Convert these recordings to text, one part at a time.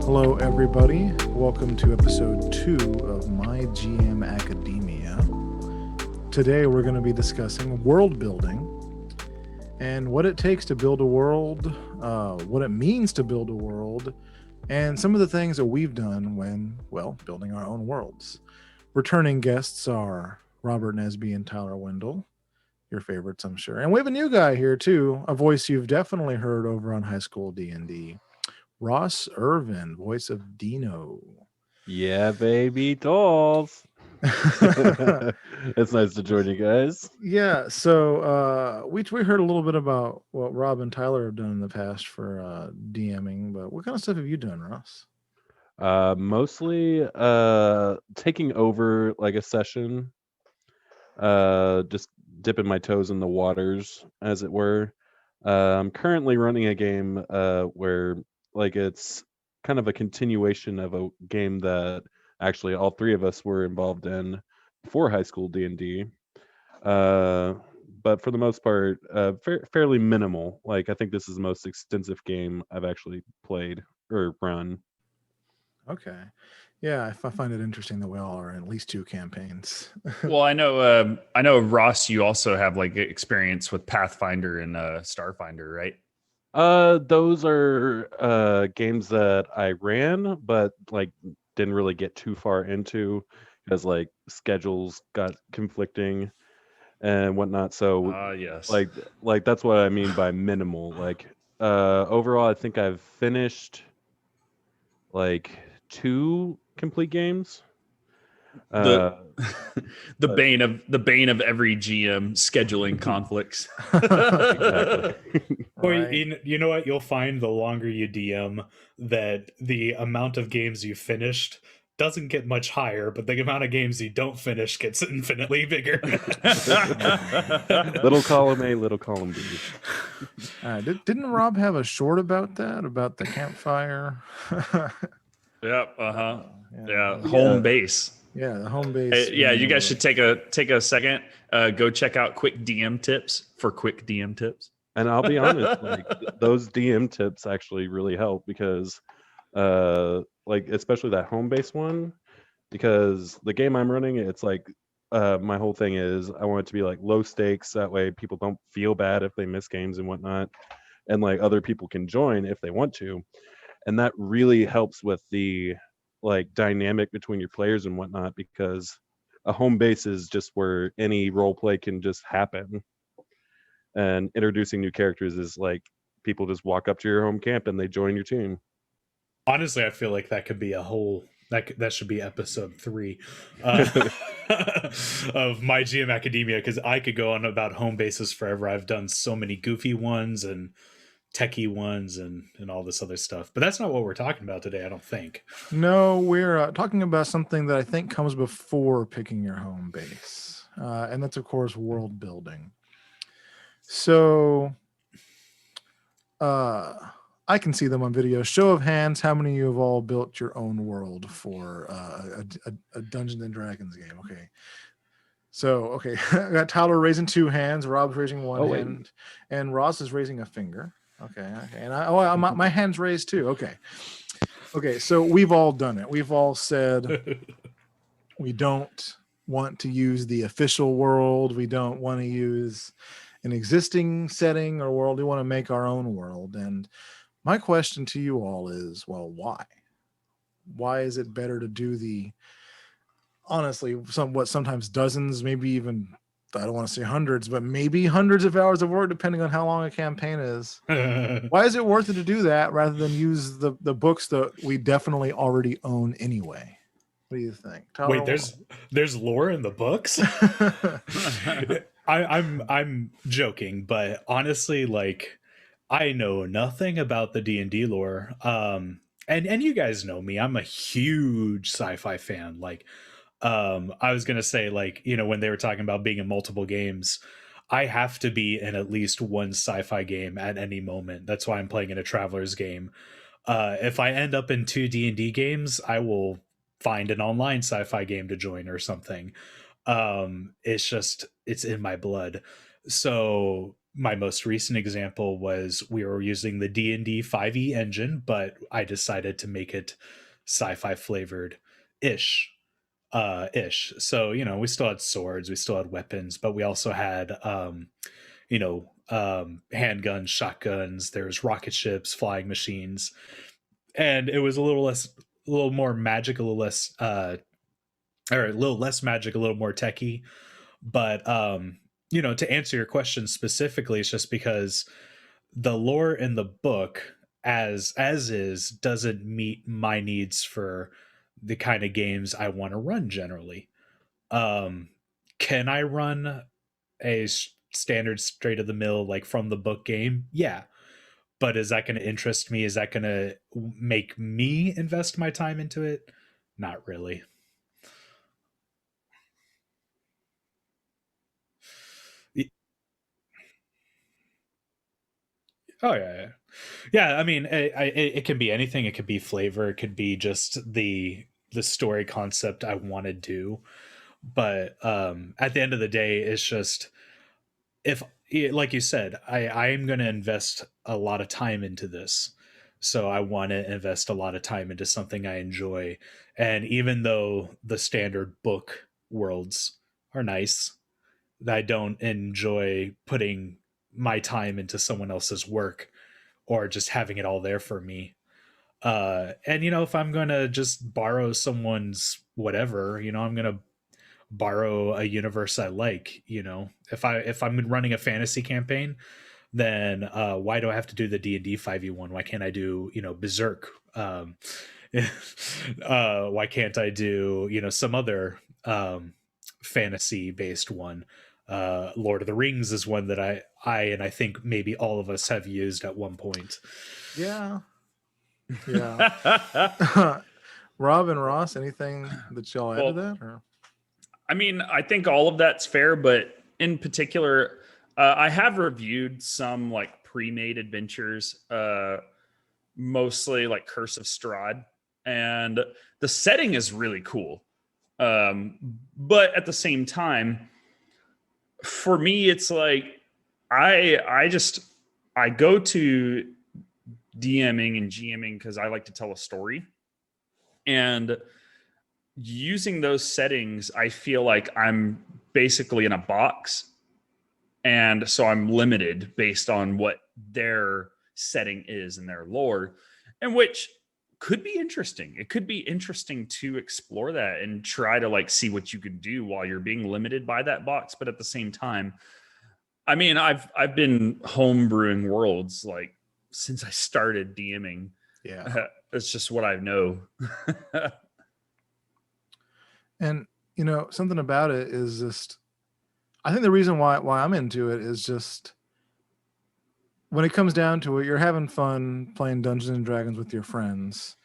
Hello, everybody. Welcome to episode 2 of My GM Academia. Today, we're going to be discussing world building and what it takes to build a world, what it means to build a world, and some of the things that we've done when, well, building our own worlds. Returning guests are Robert Nesby and Tyler Windle, your favorites, I'm sure. And we have a new guy here, too, a voice you've definitely heard over on High School DnD. Ross Irvin, voice of Dino. Yeah, baby, dolls. It's nice to join you guys. Yeah, so we heard a little bit about what Rob and Tyler have done in the past for DMing, but what kind of stuff have you done, Ross? Mostly taking over like a session, just dipping my toes in the waters, as it were. I'm currently running a game where like it's kind of a continuation of a game that actually all three of us were involved in before High School DnD. But for the most part, fairly minimal. Like I think this is the most extensive game I've actually played or run. Okay. Yeah, I find it interesting that we all are in at least 2 campaigns. Well, I know, Ross, you also have like experience with Pathfinder and Starfinder, right? Those are games that I ran, but like didn't really get too far into because like schedules got conflicting and whatnot. So Yes. like that's what I mean by minimal. Like overall I think I've finished like 2 complete games. The bane of every GM scheduling conflicts. Exactly. Or Right. you know what? You'll find the longer you DM that the amount of games you finished doesn't get much higher, but the amount of games you don't finish gets infinitely bigger. Little column A, little column B. Didn't Rob have a short about that, about the campfire? Yep. Yeah. Yeah. Home base. Yeah, the home base. Yeah, you guys should take a second. Go check out quick DM tips for quick DM tips. And I'll be honest, like those DM tips actually really help because like especially that home base one, because the game I'm running, it's like my whole thing is I want it to be like low stakes, that way people don't feel bad if they miss games and whatnot, and like other people can join if they want to, and that really helps with the like dynamic between your players and whatnot, because a home base is just where any role play can just happen, and introducing new characters is like people just walk up to your home camp and they join your team. Honestly, I feel like that could be a whole that should be episode 3 of My GM Academia, because I could go on about home bases forever. I've done so many goofy ones and techie ones and all this other stuff, but that's not what we're talking about today, I don't think. No, we're talking about something that I think comes before picking your home base, and that's, of course, world building. So, I can see them on video. Show of hands, how many of you have all built your own world for a Dungeons and Dragons game? Okay. So, okay, I got Tyler raising 2 hands, Rob's raising 1 hand, and Ross is raising a finger. Okay, and my hand's raised too. Okay, so we've all done it. We've all said we don't want to use the official world. We don't want to use an existing setting or world. We want to make our own world. And my question to you all is, well, why? Why is it better to do the, honestly, sometimes dozens, maybe even, I don't want to say hundreds, but maybe hundreds of hours of work, depending on how long a campaign is. Why is it worth it to do that rather than use the books that we definitely already own anyway? What do you think, Tyler? Wait, there's lore in the books? I'm joking, but honestly, like, I know nothing about the D&D lore. And you guys know me. I'm a huge sci-fi fan. Like, I was gonna say, like, you know, when they were talking about being in multiple games, I have to be in at least one sci-fi game at any moment. That's why I'm playing in a Traveler's game. If I end up in 2 D&D games, I will find an online sci-fi game to join or something. It's in my blood. So my most recent example was we were using the D&D 5e engine, but I decided to make it sci-fi flavored ish. So, we still had swords, we still had weapons, but we also had handguns, shotguns, there's rocket ships, flying machines. And it was a little more magic, a little less or a little less magic, a little more techy. But to answer your question specifically, it's just because the lore in the book as is doesn't meet my needs for the kind of games I want to run generally. Can I run a standard straight of the mill like from the book game? Yeah. But is that going to interest me? Is that going to make me invest my time into it? Not really. Oh yeah. I mean, it can be anything. It could be flavor. It could be just the story concept I want to do. But at the end of the day, it's just if, like you said, I'm going to invest a lot of time into this. So I want to invest a lot of time into something I enjoy. And even though the standard book worlds are nice, I don't enjoy putting my time into someone else's work or just having it all there for me. And if I'm going to just borrow someone's whatever, I'm going to borrow a universe I like. If I'm running a fantasy campaign, then why do I have to do the D&D 5e1? Why can't I do Berserk? Why can't I do some other fantasy based one? Lord of the Rings is one that I think maybe all of us have used at one point. Yeah. Rob and Ross, anything that y'all add to that? Or? I mean, I think all of that's fair, but in particular, I have reviewed some like pre-made adventures, mostly like Curse of Strahd, and the setting is really cool. But at the same time, for me, it's like I go to DMing and GMing because I like to tell a story, and using those settings, I feel like I'm basically in a box, and so I'm limited based on what their setting is and their lore, and which could be interesting. It could be interesting to explore that and try to like see what you could do while you're being limited by that box. But at the same time, I mean, I've been homebrewing worlds like since I started DMing. Yeah, it's just what I know. And something about it is just, I think the reason why I'm into it is just when it comes down to it, you're having fun playing Dungeons and Dragons with your friends.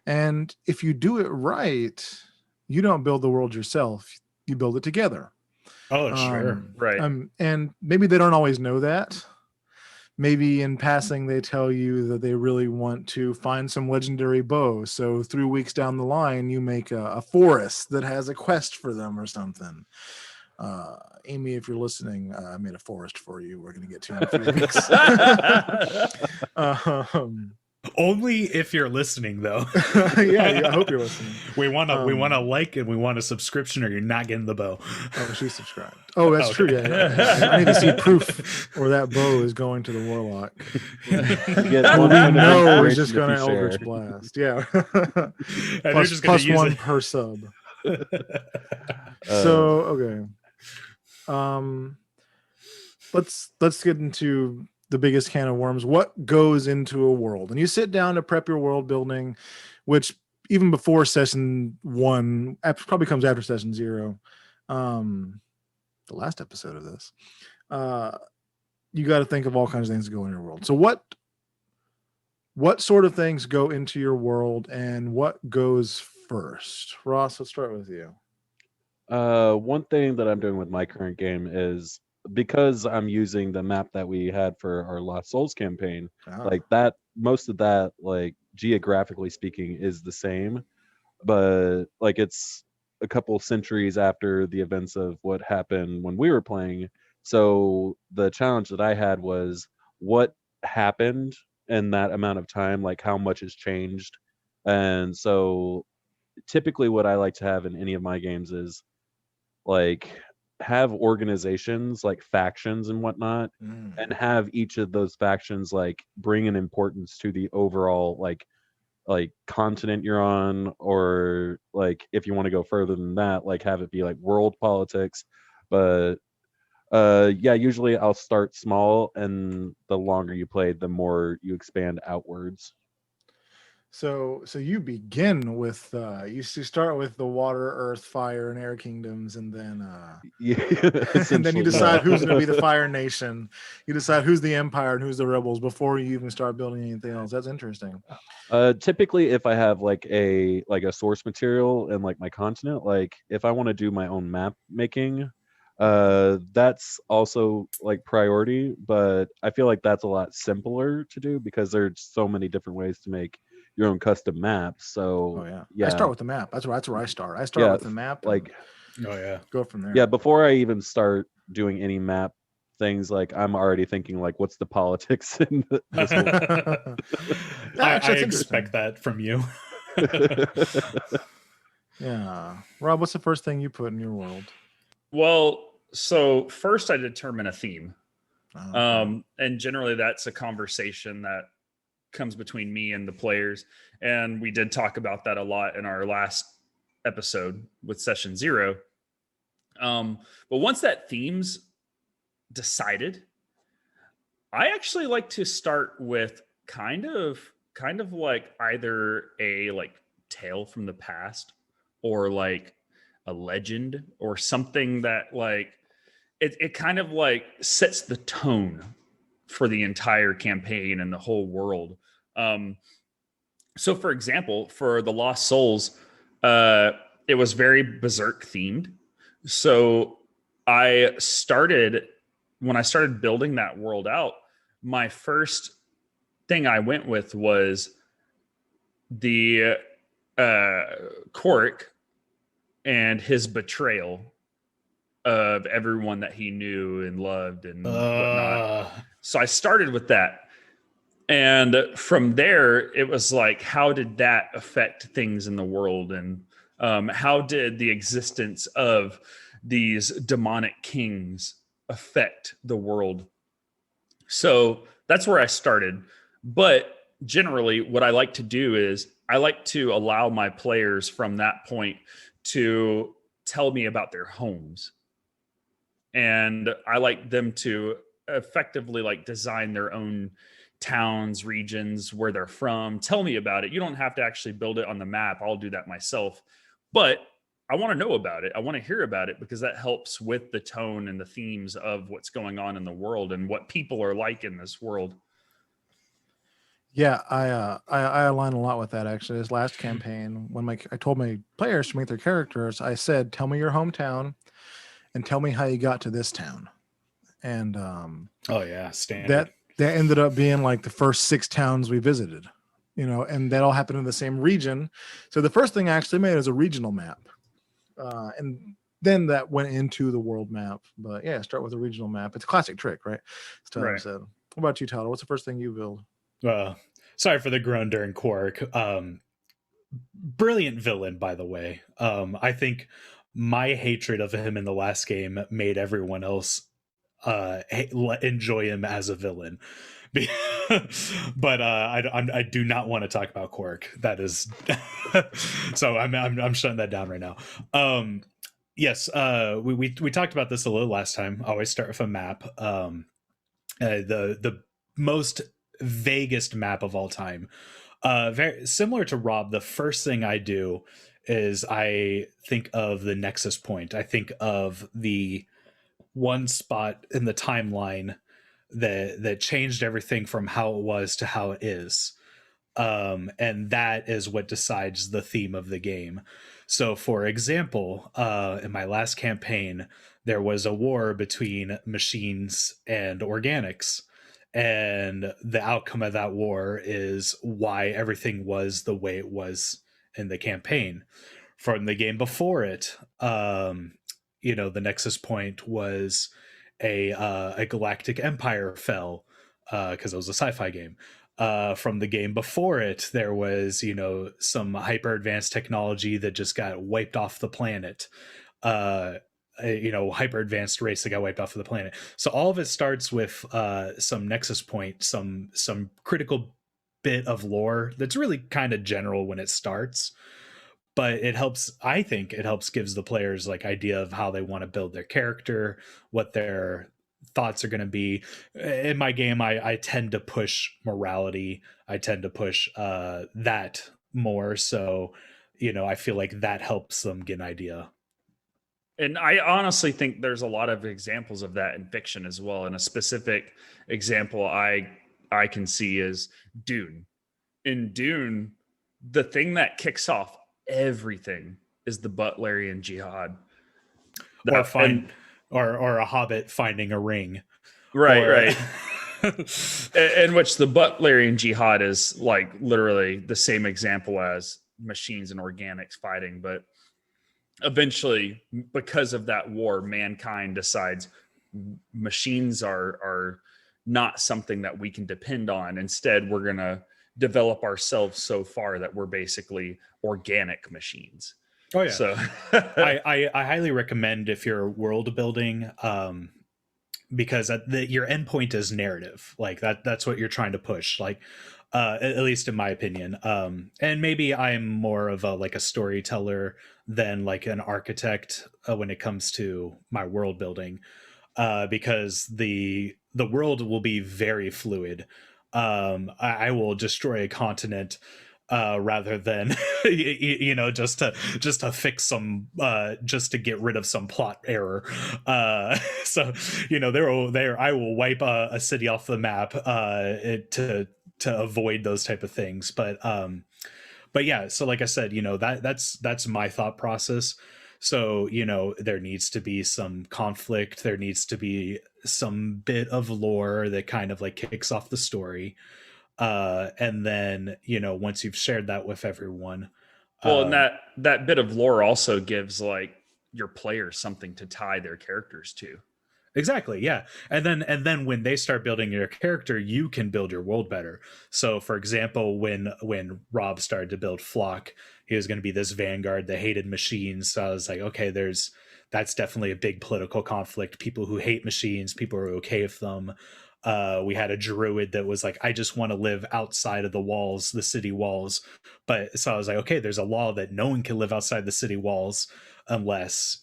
And if you do it right, you don't build the world yourself, you build it together. Oh, sure. Right. And maybe they don't always know that. Maybe in passing, they tell you that they really want to find some legendary bow. So 3 weeks down the line, you make a forest that has a quest for them or something. Amy, if you're listening, I made a forest for you. We're going to get to in a few weeks. Only if you're listening, though. Yeah, I hope you're listening. We want to like and we want a subscription, or you're not getting the bow. Oh, she's subscribed. Oh, that's true. Yeah. I need to see proof where that bow is going to the warlock. No, it's just going to Eldritch Blast. Yeah. plus one per sub. So okay. Let's get into the biggest can of worms. What goes into a world? And you sit down to prep your world building, which even before session 1 probably comes after session 0. The last episode of this, you got to think of all kinds of things that go in your world. So what sort of things go into your world, and what goes first? Ross, let's start with you. One thing that I'm doing with my current game is, because I'm using the map that we had for our Lost Souls campaign, like that, most of that, like geographically speaking, is the same, but like it's a couple centuries after the events of what happened when we were playing. So the challenge that I had was what happened in that amount of time, like how much has changed. And so typically what I like to have in any of my games is like have organizations like factions and whatnot, and have each of those factions like bring an importance to the overall like continent you're on, or like if you want to go further than that, like have it be like world politics. But yeah, usually I'll start small, and the longer you play, the more you expand outwards. So you begin with you start with the water, earth, fire, and air kingdoms, and then Yeah, and then you essentially, decide yeah. who's going to be the fire nation. You decide who's the empire and who's the rebels before you even start building anything else. That's interesting. Typically if I have like a source material and like my continent, like if I want to do my own map making, that's also like priority, but I feel like that's a lot simpler to do because there's so many different ways to make your own custom maps. Oh So yeah. I yeah, start with the map. That's where I start. I start yeah, with the map and like Oh yeah. go from there. yeah, before I even start doing any map things, like I'm already thinking like what's the politics in this whole I Actually, that's expect that from you. Yeah. Rob, what's the first thing you put in your world? Well, so first I determine a theme. Okay. And generally that's a conversation that comes between me and the players. And we did talk about that a lot in our last episode with session 0. But once that theme's decided, I actually like to start with kind of like either a like tale from the past, or like a legend, or something that like it kind of like sets the tone for the entire campaign and the whole world. So for example, for the Lost Souls, it was very berserk themed. So I started when I started building that world out, my first thing I went with was the Korik and his betrayal of everyone that he knew and loved and whatnot. So I started with that. And from there, it was like, how did that affect things in the world? And how did the existence of these demonic kings affect the world? So that's where I started. But generally, what I like to do is I like to allow my players from that point to tell me about their homes. And I like them to effectively like design their own towns, regions, where they're from. Tell me about it. You don't have to actually build it on the map. I'll do that myself. But I want to know about it. I want to hear about it because that helps with the tone and the themes of what's going on in the world and what people are like in this world. Yeah, I align a lot with that actually. This last campaign, when I told my players to make their characters, I said, "Tell me your hometown, and tell me how you got to this town." And Oh yeah, standard. that ended up being like the first 6 towns we visited, and that all happened in the same region. So the first thing I actually made was a regional map, and then that went into the world map. But yeah, start with a regional map. It's a classic trick, right? As Tyler Right. said. What about you, Tyler? What's the first thing you build? Sorry for the groan during Quark. Brilliant villain, by the way. I think my hatred of him in the last game made everyone else enjoy him as a villain. But I do not want to talk about Quark. That is so I'm shutting that down right now. Yes, we talked about this a little last time. I always start with a map. The most vaguest map of all time. Very similar to Rob, the first thing I do is I think of the nexus point. I think of the one spot in the timeline that changed everything from how it was to how it is. And that is what decides the theme of the game. So for example, in my last campaign, there was a war between machines and organics. And the outcome of that war is why everything was the way it was in the campaign. From the game before it, the nexus point was a galactic empire fell, because it was a sci-fi game. From the game before it, there was, some hyper advanced technology that just got wiped off the planet. Hyper advanced race that got wiped off of the planet. So all of it starts with some nexus point, some critical bit of lore that's really kind of general when it starts, but it helps. I think it helps gives the players like idea of how they want to build their character, what their thoughts are going to be. In my game, I tend to push morality. I tend to push that more. So, I feel like that helps them get an idea. And I honestly think there's a lot of examples of that in fiction as well. And a specific example I can see is Dune. In Dune, the thing that kicks off everything is the Butlerian Jihad. Or a hobbit finding a ring. Right. In which the Butlerian Jihad is like literally the same example as machines and organics fighting, but eventually, because of that war, mankind decides machines are not something that we can depend on. Instead, we're going to develop ourselves so far that we're basically organic machines. Oh yeah. So I highly recommend if you're world building, because your endpoint is narrative. Like that's what you're trying to push. Like, at least in my opinion. And maybe I'm more of a storyteller than like an architect when it comes to my world building, because the world will be very fluid. I will destroy a continent rather than just to fix some just to get rid of some plot error. So I will wipe a city off the map to avoid those type of things. But yeah, so like I said, that's my thought process. So, there needs to be some conflict. There needs to be some bit of lore that kind of like kicks off the story. And then, once you've shared that with everyone. Well, and that bit of lore also gives like your players something to tie their characters to. Exactly. Yeah. And then when they start building your character, you can build your world better. So for example, when Rob started to build Flock, he was going to be this vanguard that hated machines. So I was like, okay, that's definitely a big political conflict. People who hate machines, people who are okay with them. We had a druid that was like, I just want to live outside of the walls, the city walls. But so I was like, okay, there's a law that no one can live outside the city walls unless,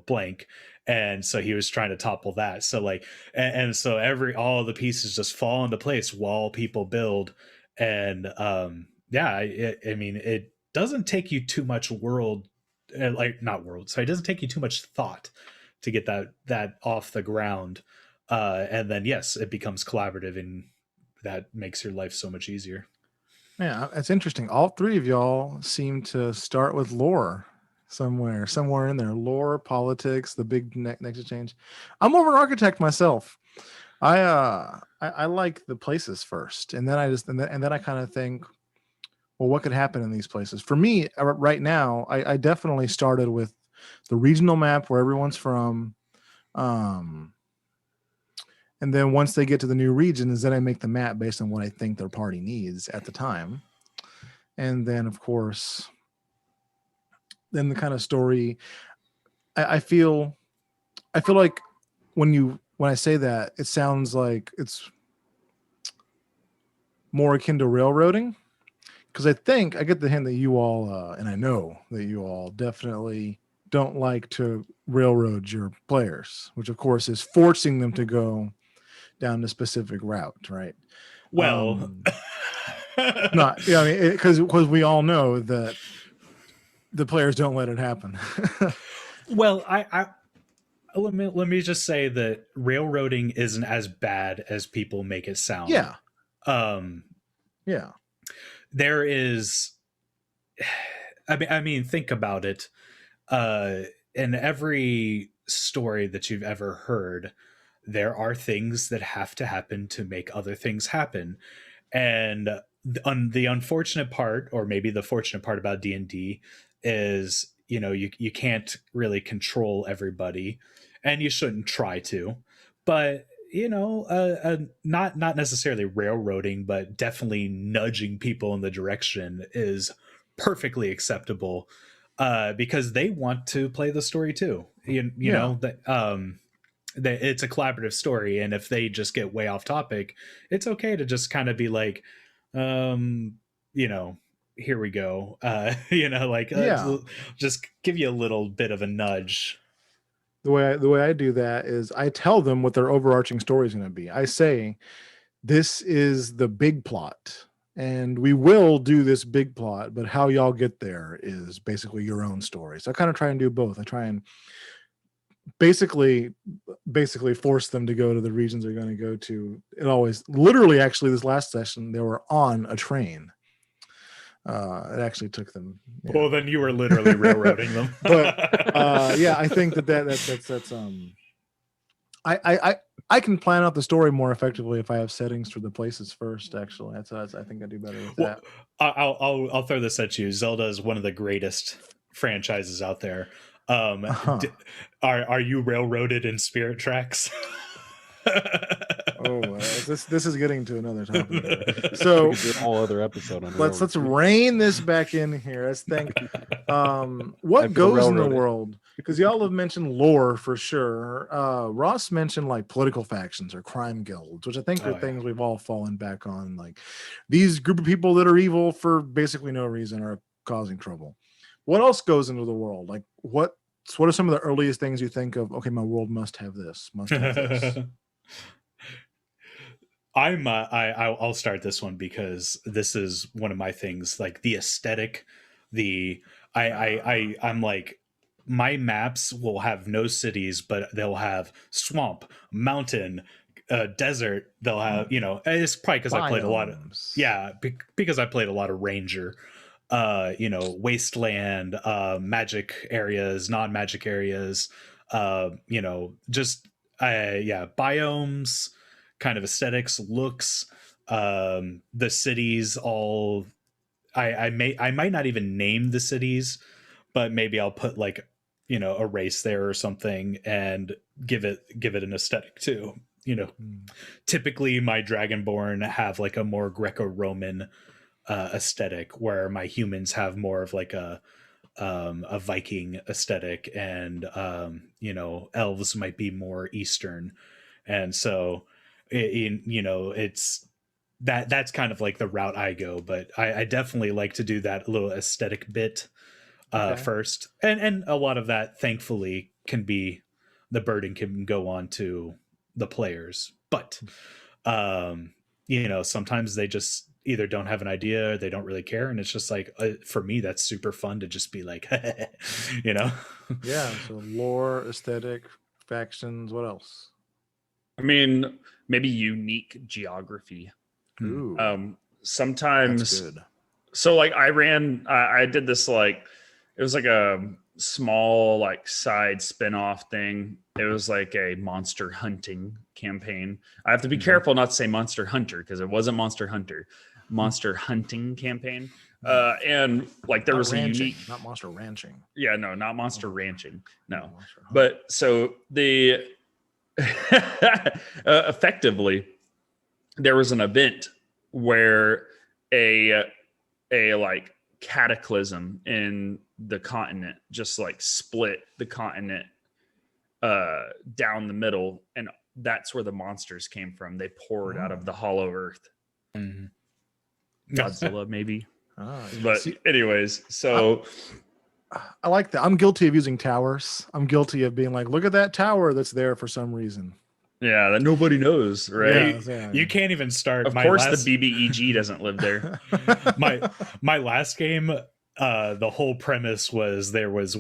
blank. And so he was trying to topple that. So like, and so all the pieces just fall into place while people build. And it doesn't take you too much it doesn't take you too much thought to get that off the ground. And then, yes, it becomes collaborative, and that makes your life so much easier. Yeah, it's interesting. All three of y'all seem to start with lore somewhere in there. Lore, politics, the big next change. I'm more of an architect myself. I like the places first, and then I kind of think, well, what could happen in these places? For me, right now, I definitely started with the regional map where everyone's from. And then once they get to the new regions, then I make the map based on what I think their party needs at the time. And then, of course, then the kind of story, I feel like when I say that, it sounds like it's more akin to railroading. Because I think I get the hint that you all, and I know that you all definitely don't like to railroad your players, which of course is forcing them to go down a specific route, right? Well, not, yeah, I mean, because we all know that the players don't let it happen. Well, let me just say that railroading isn't as bad as people make it sound. Yeah. Yeah. There is, I mean, think about it. In every story that you've ever heard, there are things that have to happen to make other things happen. And the unfortunate part, or maybe the fortunate part about D&D is, you can't really control everybody, and you shouldn't try to. but not necessarily railroading, but definitely nudging people in the direction is perfectly acceptable, because they want to play the story too. You know that it's a collaborative story, and if they just get way off topic, it's okay to just kind of be like, here we go, just give you a little bit of a nudge. The way I do that is I tell them what their overarching story is going to be. I say, this is the big plot, and we will do this big plot, but how y'all get there is basically your own story. So I kind of try and do both. I try and basically force them to go to the regions they're going to go to. It always, literally, actually, this last session, they were on a train. It actually took them. Well, then you were literally railroading them. But I think that's I can plan out the story more effectively if I have settings for the places first. Actually, that's I think I do better with that. I'll throw this at you. Zelda is one of the greatest franchises out there. Are you railroaded in Spirit Tracks? This is getting to another topic. So we could do a whole other episode on let's rein this back in here. Let's think what goes in the world, because y'all have mentioned lore for sure. Ross mentioned like political factions or crime guilds, which I think are things we've all fallen back on. Like these group of people that are evil for basically no reason are causing trouble. What else goes into the world? Like what are some of the earliest things you think of? Okay, my world must have this. Must have this. I'll start this one because this is one of my things, like the aesthetic. I'm like, my maps will have no cities, but they'll have swamp, mountain, desert. They'll have, it's probably because I played a lot of, because I played a lot of Ranger, wasteland, magic areas, non-magic areas, biomes, kind of aesthetics, looks, the cities all, I might not even name the cities, but maybe I'll put like, a race there or something and give it an aesthetic too. Typically my Dragonborn have like a more Greco-Roman aesthetic, where my humans have more of like a Viking aesthetic, and elves might be more Eastern. And so it's that's kind of like the route I go, but I definitely like to do that little aesthetic bit first, and a lot of that thankfully can be, the burden can go on to the players, but sometimes they just either don't have an idea or they don't really care, and it's just like, for me that's super fun to just be like So lore, aesthetic, factions, what else? I mean, maybe unique geography. Ooh, sometimes that's good. So like I did this, like it was like a small like side spin-off thing. It was like a monster hunting campaign. I have to be careful not to say Monster Hunter, because it wasn't Monster Hunter. Monster hunting campaign. And like there Not was ranching, a unique, not monster ranching. Yeah, no, not monster ranching. No. Monster hunting. But so the effectively there was an event where a like cataclysm in the continent just like split the continent down the middle, and that's where the monsters came from. They poured out of the hollow earth. Godzilla maybe. But anyways, so I like that. I'm guilty of using towers. I'm guilty of being like, look at that tower that's there for some reason. Yeah, that nobody knows, right? You can't even start. Of course, the BBEG doesn't live there. my last game, the whole premise was there was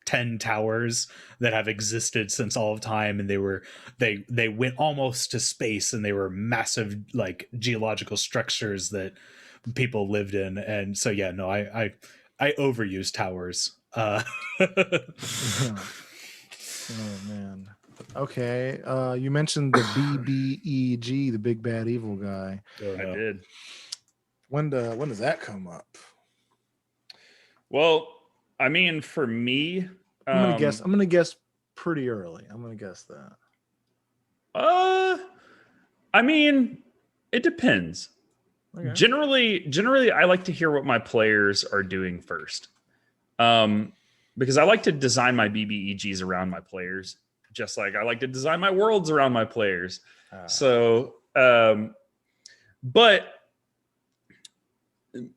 10 towers that have existed since all of time, and they went almost to space, and they were massive like geological structures that people lived in. And so I overuse towers. Oh man. Okay. You mentioned the BBEG, the big bad evil guy. I did. When does that come up? Well, I mean, for me, I'm gonna guess pretty early. I'm gonna guess that. I mean, it depends. Okay. Generally, I like to hear what my players are doing first, because I like to design my BBEGs around my players, just like I like to design my worlds around my players. So, but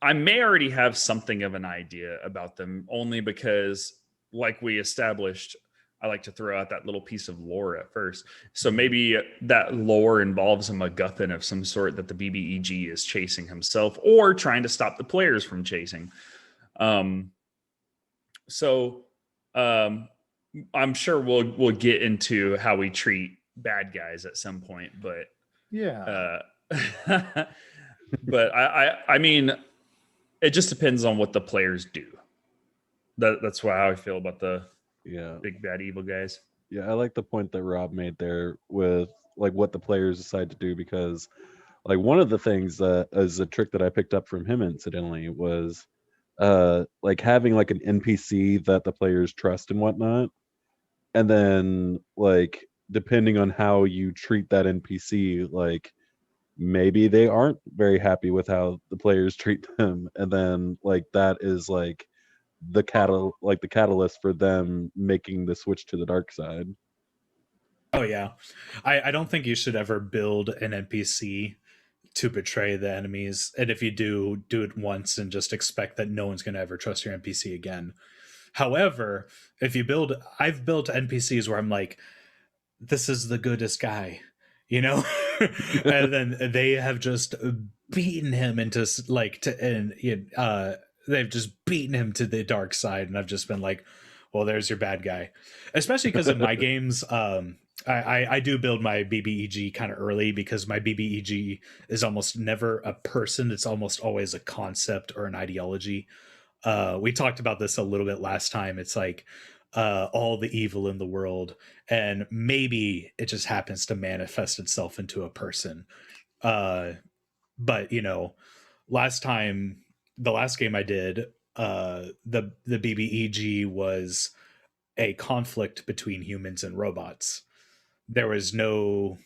I may already have something of an idea about them, only because, like we established, I like to throw out that little piece of lore at first. So maybe that lore involves a MacGuffin of some sort that the BBEG is chasing himself or trying to stop the players from chasing. So I'm sure we'll get into how we treat bad guys at some point, but Yeah. but I mean, it just depends on what the players do. That's how I feel about the big bad evil guys. Yeah, I like the point that Rob made there with like what the players decide to do, because like one of the things that is a trick that I picked up from him incidentally was like having like an NPC that the players trust and whatnot, and then like depending on how you treat that NPC, like maybe they aren't very happy with how the players treat them, and then like that is like the catalyst for them making the switch to the dark side. Oh yeah, I don't think you should ever build an NPC to betray the enemies, and if you do it once and just expect that no one's going to ever trust your NPC again. However, if you build, I've built NPCs where I'm like, this is the goodest guy, you know, and then they have just beaten him into they've just beaten him to the dark side, and I've just been like, well, there's your bad guy. Especially because in my games, I do build my BBEG kind of early, because my BBEG is almost never a person. It's almost always a concept or an ideology. We talked about this a little bit last time. It's like all the evil in the world, and maybe it just happens to manifest itself into a person. But you know, the last game I did, the BBEG was a conflict between humans and robots. There was no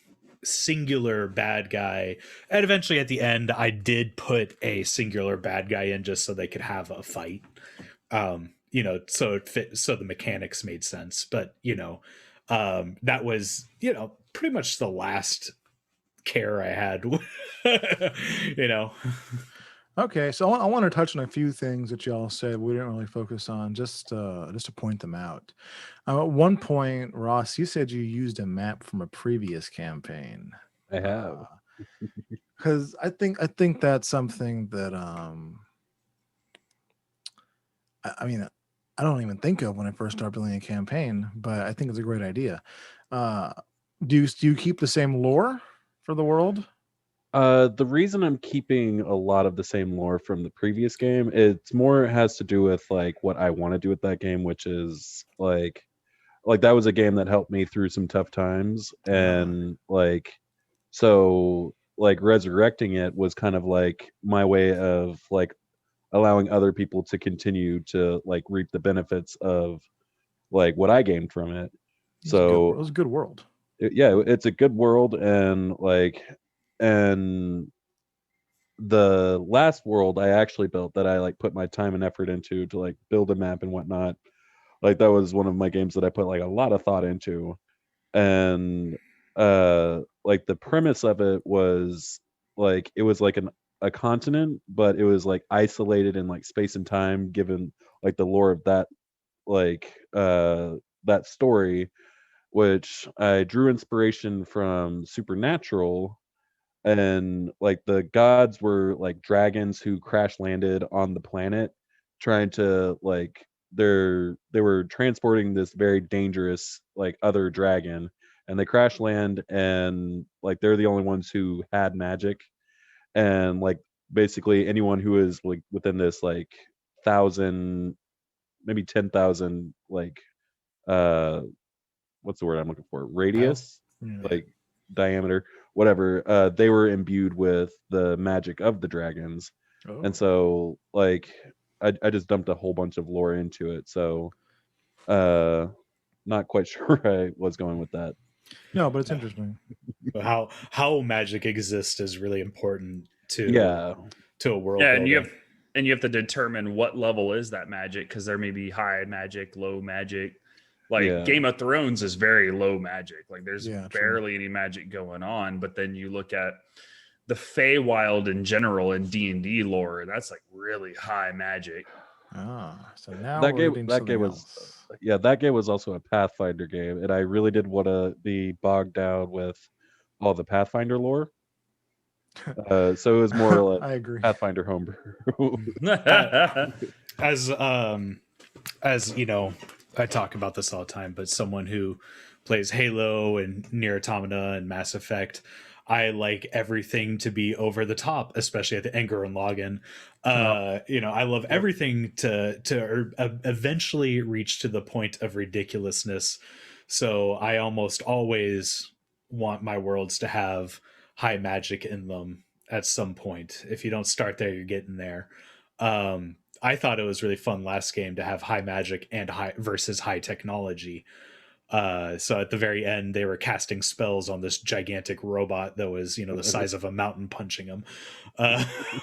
singular bad guy, and eventually at the end I did put a singular bad guy in just so they could have a fight, you know, so it fit, so the mechanics made sense. But you know, that was, you know, pretty much the last care I had. You know. Okay, so I want to touch on a few things that y'all said we didn't really focus on, just to point them out. At one point, Ross, you said you used a map from a previous campaign. I have. Because I think that's something that I mean, I don't even think of when I first start building a campaign, but I think it's a great idea. Do you keep the same lore for the world? The reason I'm keeping a lot of the same lore from the previous game, it's more has to do with like what I want to do with that game, which is like that was a game that helped me through some tough times, and like so like resurrecting it was kind of like my way of like allowing other people to continue to like reap the benefits of like what I gained from it. So it was a good world. it's a good world, and like, and the last world I actually built that I like put my time and effort into to like build a map and whatnot, like that was one of my games that I put like a lot of thought into. And like the premise of it was like it was like a continent, but it was like isolated in like space and time, given like the lore of that, like that story, which I drew inspiration from Supernatural. And like the gods were like dragons who crash landed on the planet, trying to like they were transporting this very dangerous like other dragon, and they crash land, and like they're the only ones who had magic. And like basically anyone who is like within this like 1,000, maybe 10,000 like what's the word I'm looking for, radius, like diameter, whatever, they were imbued with the magic of the dragons. And so like I just dumped a whole bunch of lore into it. So not quite sure where I was going with that. No, but it's interesting. How magic exists is really important to Yeah. to a world Yeah, building. and you have to determine what level is that magic, because there may be high magic, low magic. Like Yeah. Game of Thrones is very low magic. Like there's Yeah, true. barely any magic going on. But then you look at the Feywild in general in D&D lore, that's like really high magic. So now That we're game getting that game something was else. that game was also a Pathfinder game, and I really did want to be bogged down with all the Pathfinder lore. So it was more like I agree. Pathfinder homebrew. As you know, I talk about this all the time, but someone who plays Halo and Nier Automata and Mass Effect, I like everything to be over the top, especially at the Enger and login. I love everything to eventually reach to the point of ridiculousness. So I almost always want my worlds to have high magic in them at some point. If you don't start there, you're getting there. I thought it was really fun last game to have high magic and high versus high technology. So at the very end, they were casting spells on this gigantic robot that was, the size of a mountain punching him. That's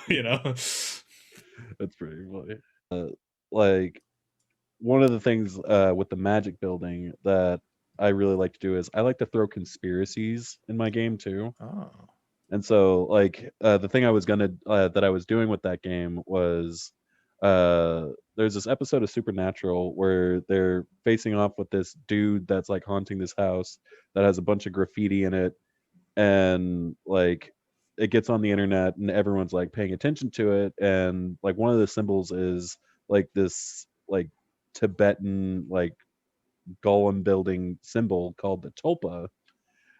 pretty funny. Like one of the things with the magic building that I really like to do is I like to throw conspiracies in my game too. Oh. And so like the thing I was that I was doing with that game was there's this episode of Supernatural where they're facing off with this dude that's like haunting this house that has a bunch of graffiti in it, and like it gets on the internet and everyone's like paying attention to it, and like one of the symbols is like this like Tibetan like golem building symbol called the tulpa.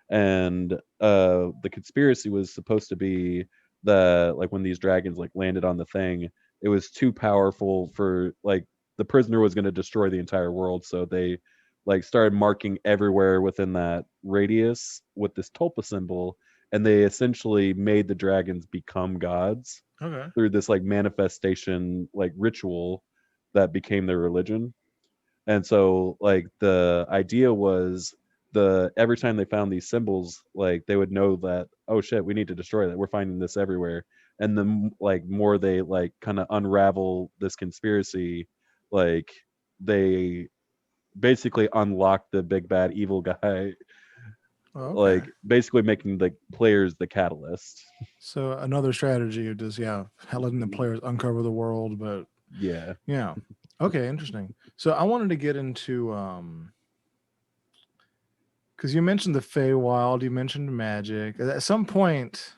And the conspiracy was supposed to be that like when these dragons like landed on the thing, it was too powerful for like the prisoner was going to destroy the entire world, so they like started marking everywhere within that radius with this tulpa symbol, and they essentially made the dragons become gods through this like manifestation like ritual that became their religion. And so like the idea was every time they found these symbols, like they would know that, oh shit, we need to destroy that, we're finding this everywhere. And the like more they like kind of unravel this conspiracy, like they basically unlock the big bad evil guy. Like basically making the players the catalyst. So another strategy of just letting the players uncover the world, but yeah. Okay, interesting. So I wanted to get into because you mentioned the Feywild, you mentioned magic. At some point,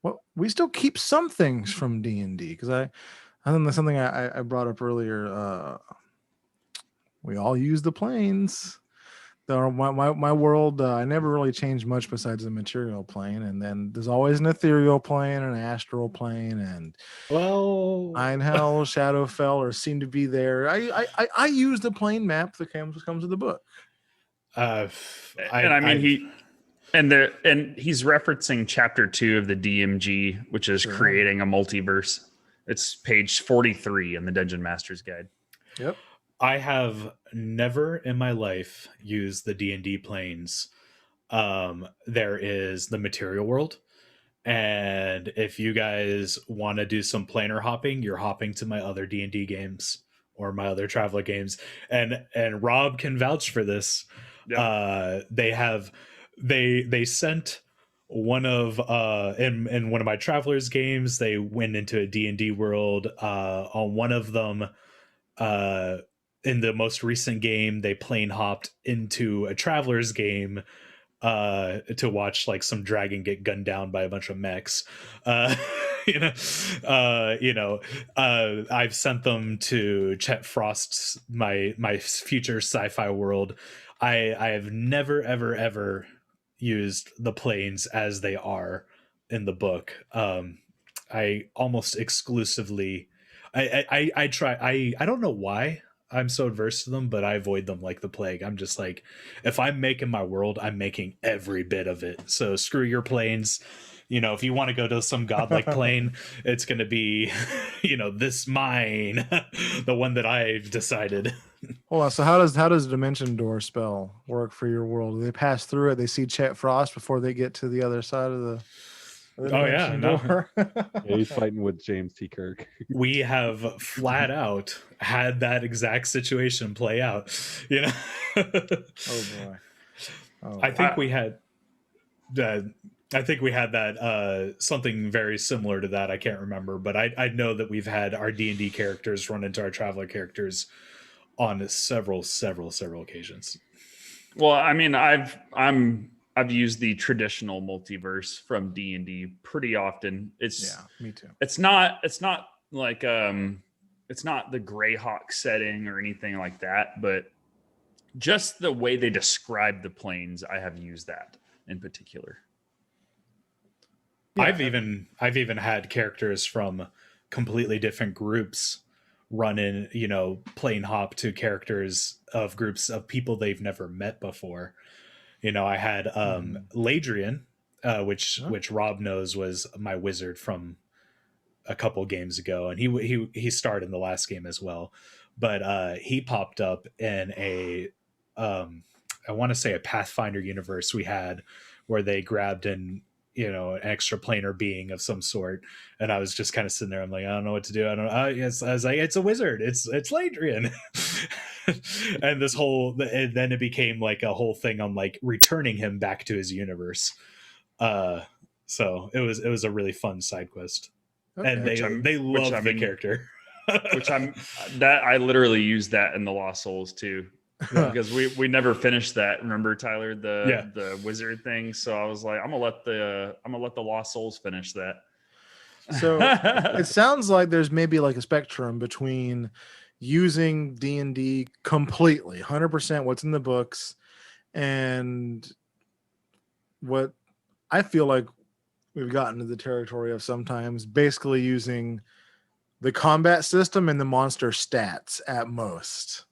well, we still keep some things from D&D, because I think that's something I brought up earlier. We all use the planes. My world, I never really changed much besides the material plane, and then there's always an ethereal plane and an astral plane, and Einhell, Shadowfell, or seem to be there. I use the plane map that comes with the book. And he's referencing chapter 2 of the DMG, which is creating a multiverse. It's page 43 in the Dungeon Master's Guide. Yep. I have never in my life used the D&D planes. There is the material world. And if you guys want to do some planar hopping, you're hopping to my other D&D games or my other Traveler games. And Rob can vouch for this. Yep. They sent one of in one of my Travelers games, they went into a D&D world. On one of them, in the most recent game, they plane hopped into a Travelers game to watch like some dragon get gunned down by a bunch of mechs. I've sent them to Chet Frost's my future sci-fi world. I have never ever used the planes as they are in the book. I almost exclusively I try. I don't know why I'm so adverse to them, but I avoid them like the plague. I'm just like, if I'm making my world, I'm making every bit of it. So screw your planes. If you want to go to some godlike plane, it's going to be, this mine, the one that I've decided. Hold on. So how does dimension door spell work for your world? Do they pass through it? They see Chet Frost before they get to the other side of the Oh, yeah, dimension no. door? Yeah, he's fighting with James T. Kirk. We have flat out had that exact situation play out. You know, Oh boy. Oh, I think we had that. I think we had that something very similar to that. I can't remember, but I know that we've had our D&D characters run into our Traveler characters on several occasions. Well, I mean, I've used the traditional multiverse from D&D pretty often. It's yeah, me too. it's not like it's not the Greyhawk setting or anything like that, but just the way they describe the planes, I have used that in particular. Yeah. I've even had characters from completely different groups run in, plane hop to characters of groups of people they've never met before. I had Ladrian, which Rob knows was my wizard from a couple games ago, and he starred in the last game as well. But he popped up in a I want to say a Pathfinder universe we had, where they grabbed an extra planar being of some sort, and I was just kind of sitting there. I'm like, I don't know what to do. I don't know. I was like, it's a wizard. It's Ladrian. And then it became like a whole thing on like returning him back to his universe. So it was a really fun side quest, Okay. and they love the character. I literally used that in the Lost Souls too. Because we never finished that. Remember, Tyler, the wizard thing. So I was like, I'm gonna let the Lost Souls finish that. So it sounds like there's maybe like a spectrum between using D&D completely, 100% what's in the books, and what I feel like we've gotten to the territory of sometimes basically using the combat system and the monster stats at most.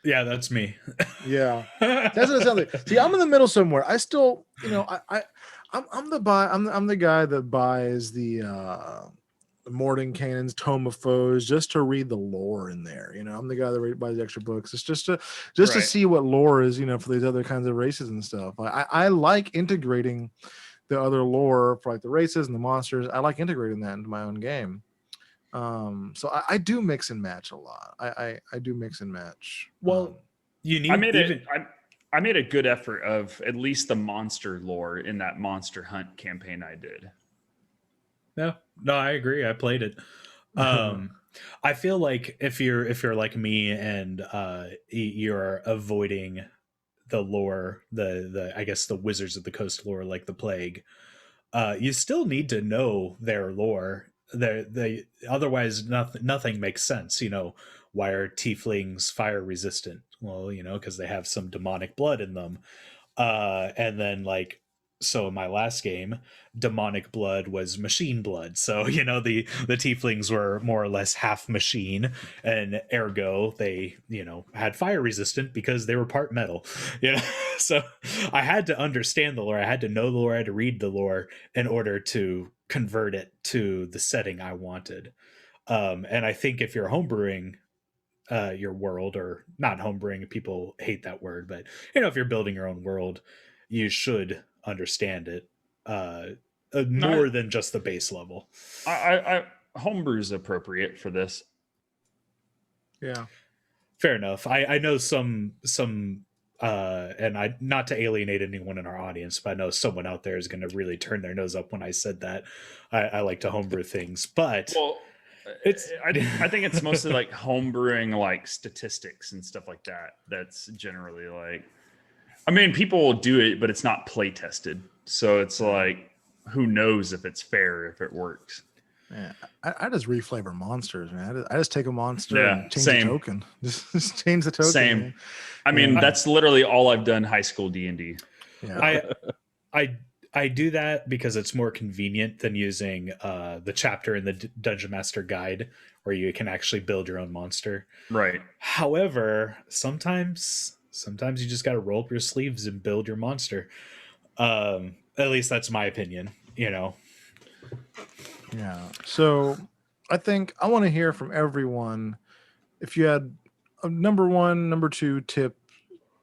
Yeah, that's me. Yeah, that's what it sounds like. See, I'm in the middle somewhere. I still, I'm the guy that buys the Mordenkainen's Tome of Foes just to read the lore in there. I'm the guy that buys extra books. It's just to see what lore is, for these other kinds of races and stuff. I like integrating the other lore for like the races and the monsters. I like integrating that into my own game. So I do mix and match a lot. I do mix and match. Well, you need. I made a good effort of at least the monster lore in that Monster Hunt campaign I did. No, I agree. I played it. I feel like if you're like me and you're avoiding the lore, the I guess the Wizards of the Coast lore, like the Plague, you still need to know their lore. They otherwise nothing makes sense. Why are tieflings fire resistant? Well, because they have some demonic blood in them. And then so in my last game, demonic blood was machine blood. So, the tieflings were more or less half machine, and ergo they, had fire resistant because they were part metal. So I had to understand the lore. I had to know the lore. I had to read the lore in order to convert it to the setting I wanted. And I think if you're homebrewing your world, or not homebrewing, people hate that word, but if you're building your own world, you should understand it more than just the base level. I homebrew is appropriate for this. Yeah, fair enough. I know some and I, not to alienate anyone in our audience, but I know someone out there is going to really turn their nose up when I said that. I like to homebrew things, but I think it's mostly like homebrewing, like statistics and stuff like that. That's generally like, I mean, people will do it, but it's not play tested. So it's like, who knows if it's fair, if it works. Yeah, I just reflavor monsters, man. I just take a monster and change the token. Just change the token. Same. Man. I mean, that's literally all I've done high school D&D. Yeah. I do that because it's more convenient than using the chapter in the Dungeon Master Guide, where you can actually build your own monster. Right. However, sometimes you just got to roll up your sleeves and build your monster. At least that's my opinion. Yeah. So I think I want to hear from everyone. If you had number one, number two tip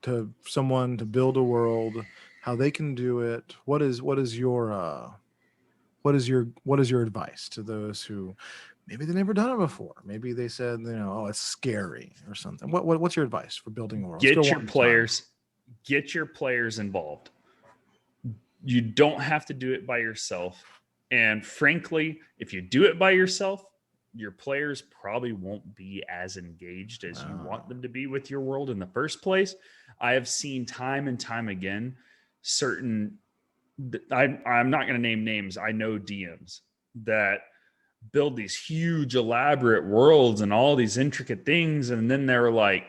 to someone to build a world, how they can do it. What is your advice to those who maybe they've never done it before? Maybe they said, oh, it's scary or something. What's your advice for building a world? Get your players involved. You don't have to do it by yourself. And frankly, if you do it by yourself, your players probably won't be as engaged as you want them to be with your world in the first place. I have seen time and time again, I'm not going to name names. I know DMs that build these huge, elaborate worlds and all these intricate things. And then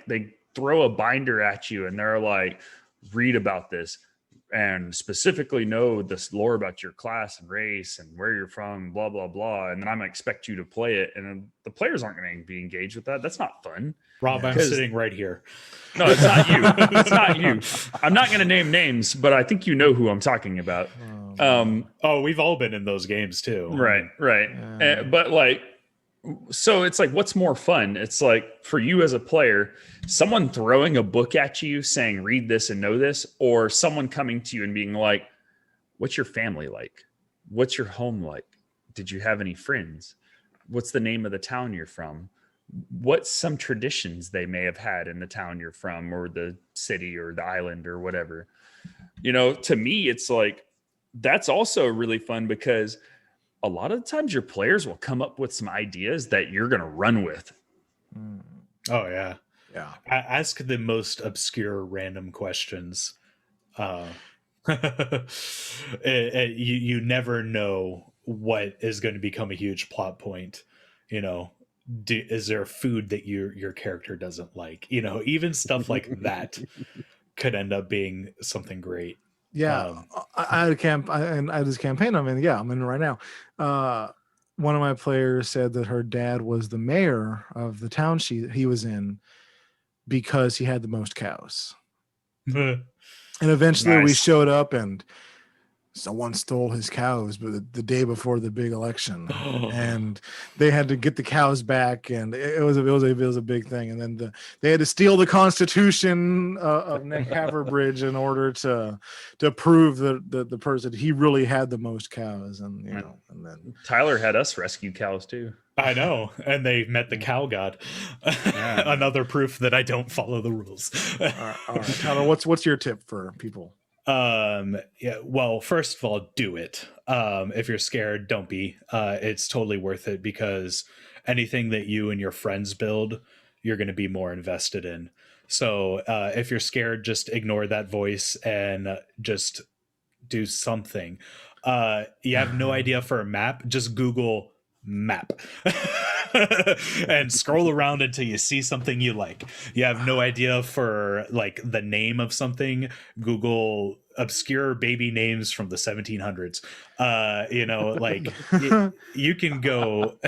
they throw a binder at you and they're like, read about this and specifically know this lore about your class and race and where you're from, blah, blah, blah. And then I'm going to expect you to play it. And the players aren't going to be engaged with that. That's not fun. Rob, I'm sitting right here. No, it's not you. It's not you. I'm not going to name names, but I think you know who I'm talking about. We've all been in those games too. Right. But so it's like, what's more fun? It's like for you as a player, someone throwing a book at you saying, read this and know this, or someone coming to you and being like, what's your family like? What's your home like? Did you have any friends? What's the name of the town you're from? What's some traditions they may have had in the town you're from or the city or the island or whatever? To me, it's like, that's also really fun because a lot of the times your players will come up with some ideas that you're going to run with. Oh yeah. Yeah. Ask the most obscure random questions. You never know what is going to become a huge plot point. Is there food that your character doesn't like? Even stuff like that could end up being something great. Yeah, I had I had this campaign I'm in. Yeah, I'm in right now. One of my players said that her dad was the mayor of the town he was in because he had the most cows. And eventually we showed up and someone stole his cows, but the day before the big election, and they had to get the cows back, and it was a big thing. And then they had to steal the Constitution of Nick Haverbridge in order to prove that the person he really had the most cows, and and then Tyler had us rescue cows too. I know, and they met the cow god. Another proof that I don't follow the rules. All right, Tyler, what's your tip for people? Well, first of all, do it. If you're scared, don't be. It's totally worth it because anything that you and your friends build, you're going to be more invested in. So if you're scared, just ignore that voice and just do something. You have no idea for a map, just Google map and scroll around until you see something you like. You have no idea for the name of something, Google obscure baby names from the 1700s. You can go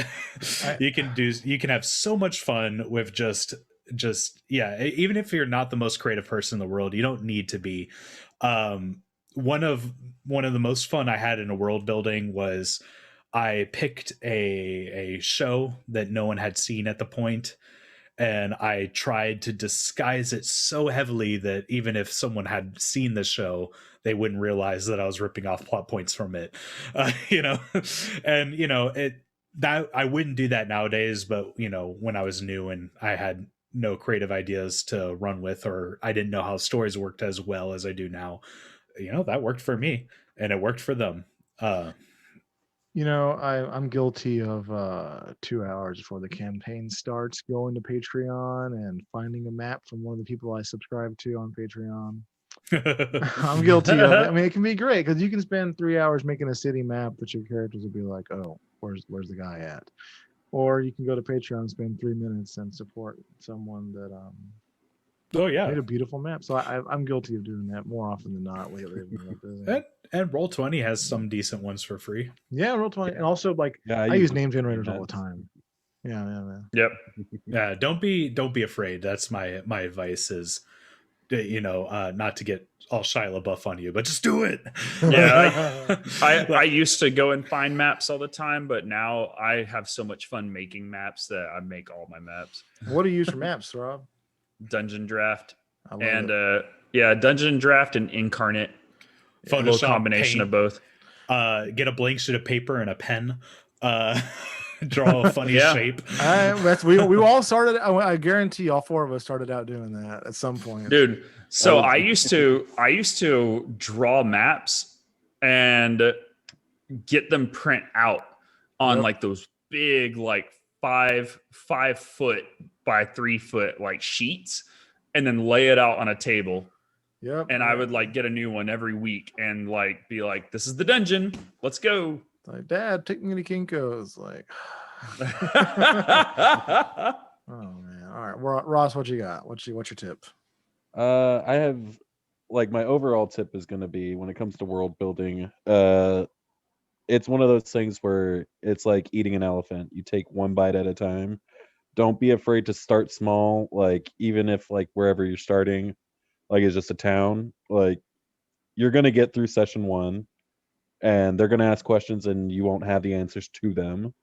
you can have so much fun with just even if you're not the most creative person in the world, you don't need to be. One of the most fun I had in a world building was I picked a show that no one had seen at the point, and I tried to disguise it so heavily that even if someone had seen the show, they wouldn't realize that I was ripping off plot points from it. That I wouldn't do that nowadays, but when I was new and I had no creative ideas to run with, or I didn't know how stories worked as well as I do now, that worked for me and it worked for them. I'm guilty of 2 hours before the campaign starts going to Patreon and finding a map from one of the people I subscribe to on Patreon. I'm guilty of it. I mean, it can be great because you can spend 3 hours making a city map, but your characters will be like, "Oh, where's the guy at?" Or you can go to Patreon and spend 3 minutes and support someone that made a beautiful map. So I'm guilty of doing that more often than not lately. And Roll20 has some decent ones for free. Yeah, Roll20, and also I use name generators all the time. Yeah, man. Yep. Yeah, don't be afraid. That's my advice is, not to get all Shia LaBeouf on you, but just do it. Yeah, I used to go and find maps all the time, but now I have so much fun making maps that I make all my maps. What do you use for maps, Rob? Dungeon Draft, I love and it. Dungeon Draft and Incarnate. A little Photoshop, combination paint, of both. get a blank sheet of paper and a pen. Draw a funny Yeah. shape. We all started. I guarantee all 4 of us started out doing that at some point. Dude, so was- I used to draw maps and get them print out on Yep. like those big like 5 foot by 3 foot like sheets, and then lay it out on a table. Yep. And I would like get a new one every week and like be like, this is the dungeon, let's go. like, Dad, take me to Kinko's. Like, oh man. All right, Ross, what you got? What's your tip? I have like my overall tip is going to be when it comes to world building. It's one of those things where it's like eating an elephant. You take one bite at a time. Don't be afraid to start small. Like even if like wherever you're starting, like it's just a town, like you're going to get through session 1 and they're going to ask questions and you won't have the answers to them.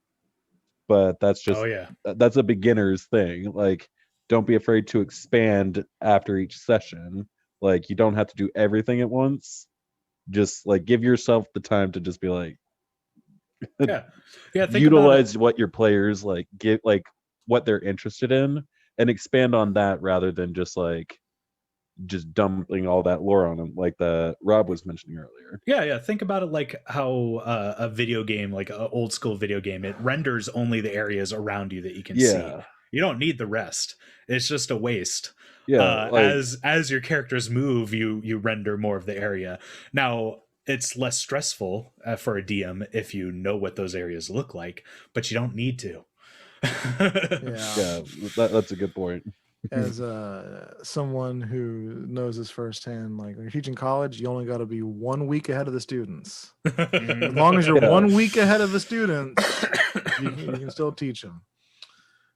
But that's just that's a beginner's thing. Like don't be afraid to expand after each session. Like you don't have to do everything at once. Just like give yourself the time to just be like Think utilize what your players like get, like what they're interested in, and expand on that rather than just dumping all that lore on them like the Rob was mentioning earlier. Yeah. Think about it like how a video game, like an old school video game, it renders only the areas around you that you can see. You don't need the rest. It's just a waste. As your characters move, you render more of the area. Now, it's less stressful for a DM if you know what those areas look like, but you don't need to. That's a good point. As someone who knows this firsthand, like when you're teaching college, you only got to be 1 week ahead of the students. As long as you're 1 week ahead of the students, you can still teach them.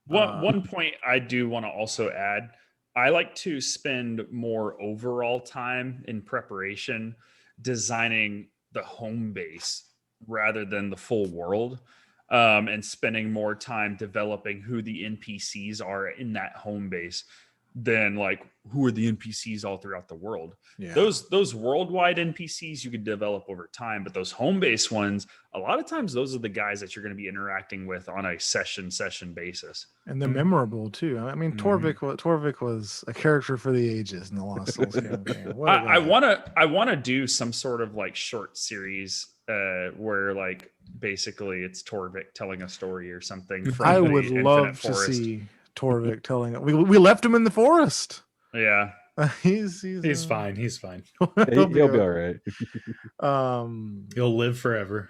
One point I do want to also add, I like to spend more overall time in preparation designing the home base rather than the full world, and spending more time developing who the NPCs are in that home base than like who are the NPCs all throughout the world. Yeah. Those worldwide NPCs you could develop over time, but those home base ones, a lot of times those are the guys that you're going to be interacting with on a session basis. And they're memorable too. I mean, Torvik was a character for the ages in the Lost Souls campaign. I want to do some sort of like short series where like basically it's Torvik telling a story or something. From I the would Infinite love to Forest. see Torvik telling it. We left him in the forest. Yeah. He's fine. He's fine. He'll be all right. He'll live forever.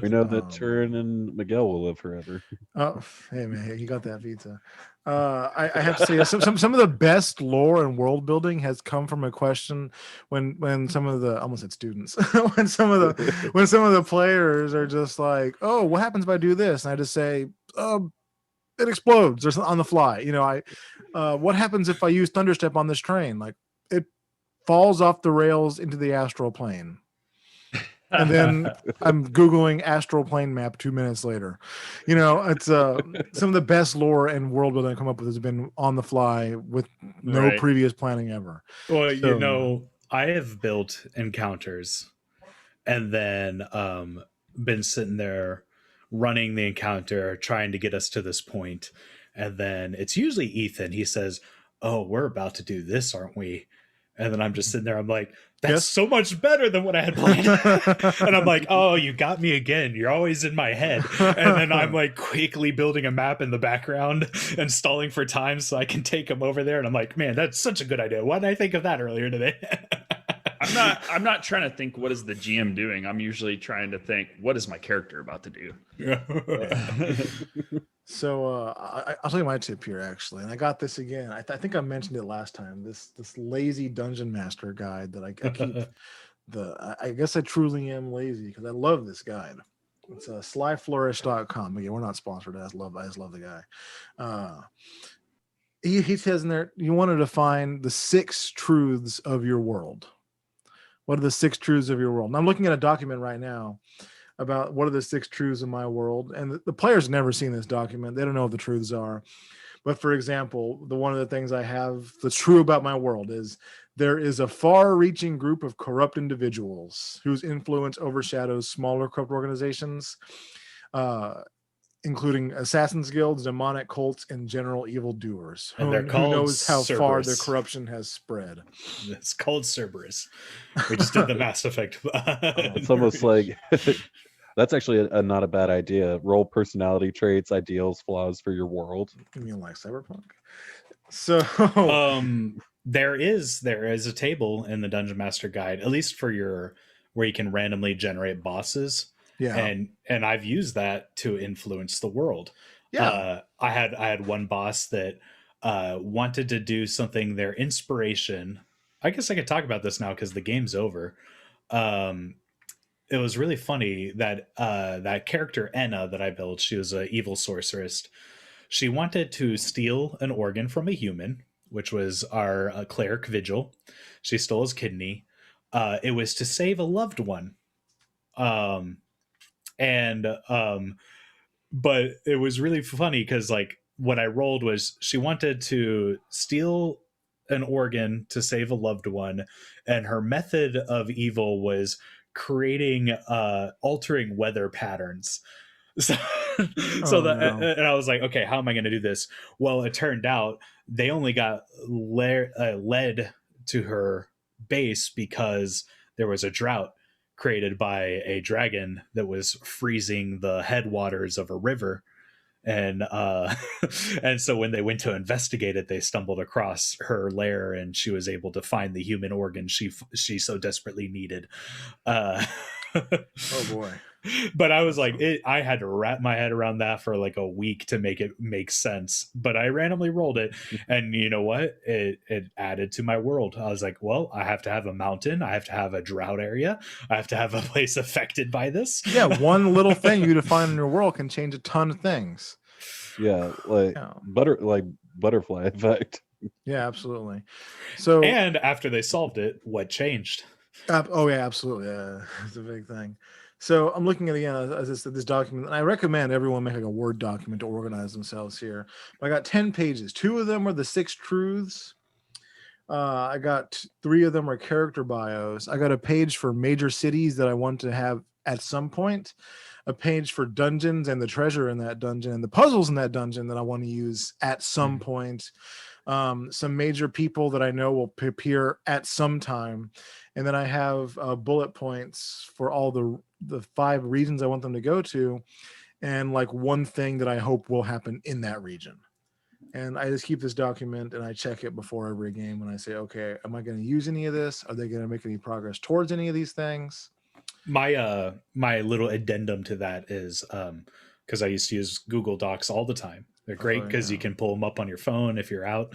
We know that Turin and Miguel will live forever. Oh, hey man, you got that pizza. I have to say some of the best lore and world building has come from a question when some of the, I almost said students, when some of the players are just like, oh, what happens if I do this? And I just say, it explodes or on the fly. You know, what happens if I use Thunderstep on this train? Like it falls off the rails into the astral plane. And then I'm Googling astral plane map 2 minutes later. You know, it's some of the best lore and world building I come up with has been on the fly with no previous planning ever. Well, you know, I have built encounters and then been sitting there running the encounter, trying to get us to this point. And then it's usually Ethan. He says, oh, we're about to do this, aren't we? And then I'm just sitting there. I'm like, that's so much better than what I had planned. And I'm like, oh, you got me again. You're always in my head. And then I'm like quickly building a map in the background and stalling for time so I can take him over there. And I'm like, man, that's such a good idea. Why didn't I think of that earlier today? I'm not trying to think what is the GM doing. I'm usually trying to think what is my character about to do. So I'll tell you my tip here actually, and I got this again. I think I mentioned it last time. This lazy dungeon master guide that I keep. I guess I truly am lazy because I love this guide. It's slyflourish.com. Again, we're not sponsored. I just love the guy. He says in there, you wanted to find the 6 truths of your world. What are the 6 truths of your world? And I'm looking at a document right now about what are the 6 truths of my world. And the players have never seen this document. They don't know what the truths are. But for example, one of the things I have that's true about my world is there is a far-reaching group of corrupt individuals whose influence overshadows smaller corrupt organizations, including assassins guilds, demonic cults, and general evildoers. And they're Who called knows how far their Cerberus. corruption has spread? It's called Cerberus. We just did the Mass Effect. It's almost like that's actually a not a bad idea. Roll personality traits, ideals, flaws for your world. You mean like Cyberpunk? So there is a table in the Dungeon Master Guide, at least for your where you can randomly generate bosses. yeah, And I've used that to influence the world. yeah. I had one boss that wanted to do something. Their inspiration. I guess I could talk about this now because the game's over. It was really funny that that character Enna that I built. She was an evil sorceress. She wanted to steal an organ from a human, which was our cleric Vigil. She stole his kidney. It was to save a loved one. But it was really funny because like what I rolled was she wanted to steal an organ to save a loved one, and her method of evil was creating altering weather patterns. So, and I was like, okay, how am I going to do this? Well, it turned out they only got led to her base because there was a drought created by a dragon that was freezing the headwaters of a river. And and so when they went to investigate it, they stumbled across her lair, and she was able to find the human organ she so desperately needed. Oh boy. But I was like, I had to wrap my head around that for like a week to make it make sense. But I randomly rolled it, and you know what? It added to my world. I was like, well, I have to have a mountain. I have to have a drought area. I have to have a place affected by this. Yeah, one little thing you define in your world can change a ton of things. Yeah, like butterfly effect. Yeah, absolutely. So and after they solved it, what changed? oh yeah, absolutely. Yeah, it's a big thing. So I'm looking at again as I said, this document, and I recommend everyone make like a Word document to organize themselves here. But I got 10 pages. 2 of them are the 6 truths. I got 3 of them are character bios. I got a page for major cities that I want to have at some point, a page for dungeons and the treasure in that dungeon and the puzzles in that dungeon that I want to use at some point. Some major people that I know will appear at some time. And then I have bullet points for all the 5 regions I want them to go to, and like one thing that I hope will happen in that region. And I just keep this document and I check it before every game when I say, okay, am I going to use any of this? Are they going to make any progress towards any of these things? My my little addendum to that is because I used to use Google Docs all the time. They're great because you can pull them up on your phone if you're out.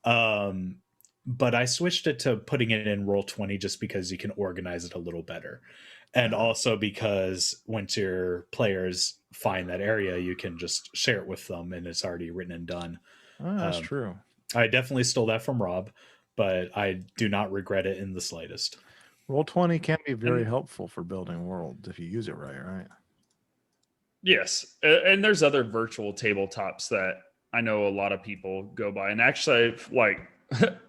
But I switched it to putting it in Roll20 just because you can organize it a little better. And also because once your players find that area, you can just share it with them and it's already written and done. Oh, that's true. I definitely stole that from Rob, but I do not regret it in the slightest. Roll20 can be very helpful for building worlds if you use it right? Yes. And there's other virtual tabletops that I know a lot of people go by. And actually, like,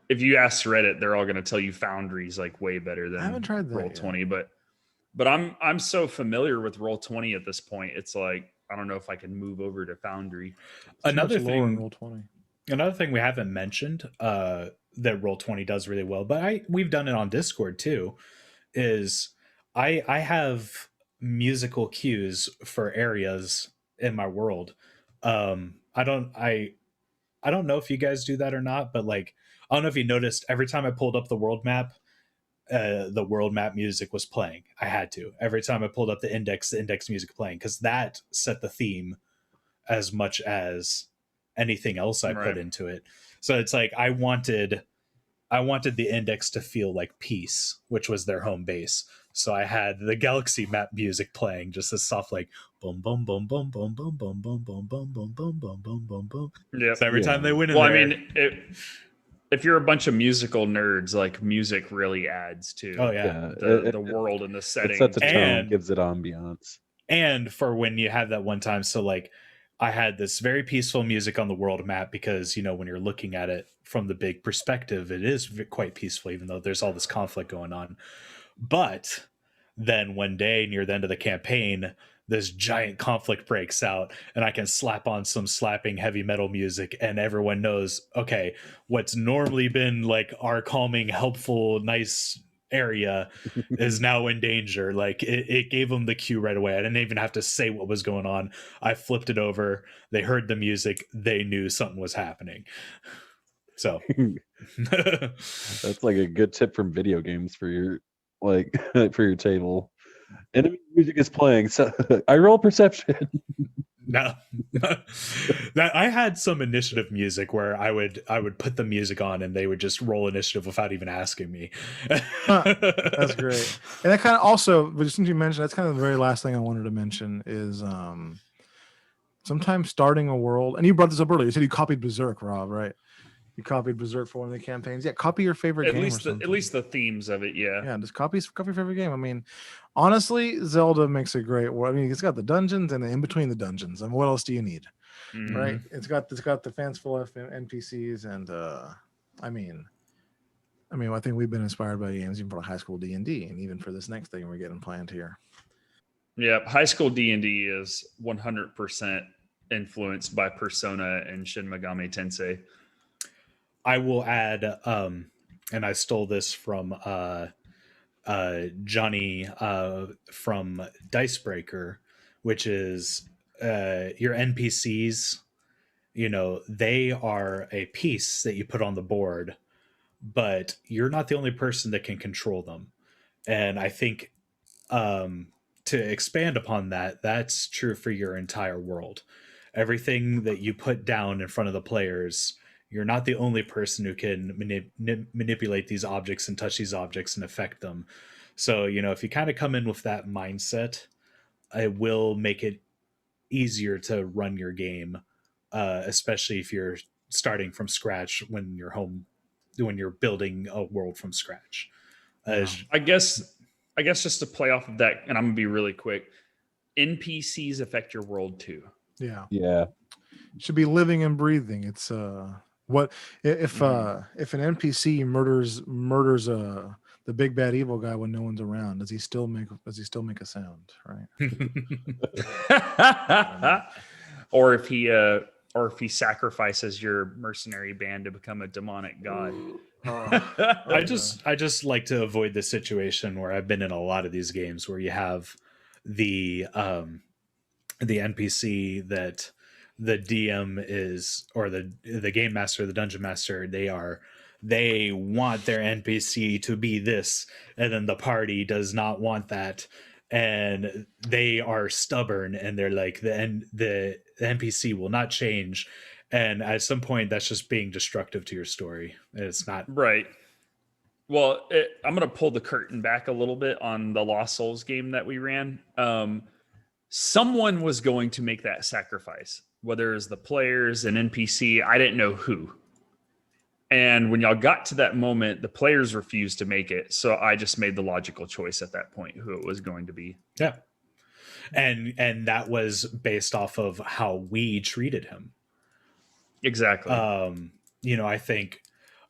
if you ask Reddit, they're all going to tell you Foundry's like way better than I haven't tried that Roll20. But I'm so familiar with Roll20 at this point. It's like, I don't know if I can move over to Foundry. Another thing, Roll20. Another thing we haven't mentioned that Roll20 does really well, but we've done it on Discord too, is I have musical cues for areas in my world. I don't know if you guys do that or not, but like I don't know if you noticed every time I pulled up the world map music was playing. I had to. Every time I pulled up the index music playing, because that set the theme as much as anything else I put into it. So it's like I wanted the index to feel like peace, which was their home base. So I had the galaxy map music playing, just a soft like boom boom boom boom boom boom boom boom boom boom boom boom boom boom boom boom. Yeah. So every time they went in well, there, I mean, if you're a bunch of musical nerds, like music really adds to the world and the setting. It sets a tone, gives it ambiance. And for when you have that one time, so like I had this very peaceful music on the world map because, when you're looking at it from the big perspective, it is quite peaceful, even though there's all this conflict going on. But then one day near the end of the campaign, this giant conflict breaks out, and I can slap on some slapping heavy metal music, and everyone knows, okay, what's normally been like our calming, helpful, nice area is now in danger. Like it gave them the cue right away. I didn't even have to say what was going on. I flipped it over. They heard the music. They knew something was happening. So That's like a good tip from video games for your for your table. Enemy music is playing, so I roll perception. No, that I had some initiative music where I would put the music on and they would just roll initiative without even asking me. That's great. And that kind of also, but since you mentioned, that's kind of the very last thing I wanted to mention is sometimes starting a world. And you brought this up earlier. You said you copied Berserk, Rob, right? You copied Berserk for one of the campaigns. Yeah, copy your favorite game. At least the themes of it. Yeah. Yeah, just copy your favorite game. I mean, honestly, Zelda makes a great world. I mean, it's got the dungeons and the in between the dungeons. I mean, what else do you need? Mhm. Right? It's got the fanciful NPCs, and I mean, I think we've been inspired by games even for High School DnD, and even for this next thing we're getting planned here. Yeah, High School DnD is 100% influenced by Persona and Shin Megami Tensei. I will add, and I stole this from Johnny from Dicebreaker, which is your NPCs. They are a piece that you put on the board, but you're not the only person that can control them. And I think to expand upon that, that's true for your entire world. Everything that you put down in front of the players, you're not the only person who can manipulate these objects and touch these objects and affect them. So, if you kind of come in with that mindset, it will make it easier to run your game, especially if you're starting from scratch when you're building a world from scratch. I guess just to play off of that, and I'm gonna be really quick. NPCs affect your world too. Yeah. Yeah. Should be living and breathing. It's what if an NPC murders the big bad evil guy when no one's around? Does he still make a sound? Right. Or if he sacrifices your mercenary band to become a demonic god. I just like to avoid the situation where I've been in a lot of these games where you have the NPC that the DM is, or the game master, the dungeon master, they want their NPC to be this, and then the party does not want that, and they are stubborn, and they're like the NPC will not change, and at some point that's just being destructive to your story. It's not right. Well, I'm going to pull the curtain back a little bit on the Lost Souls game that we ran. Someone was going to make that sacrifice, whether it's the players, an NPC, I didn't know who. And when y'all got to that moment, the players refused to make it. So I just made the logical choice at that point, who it was going to be. Yeah. And that was based off of how we treated him. Exactly.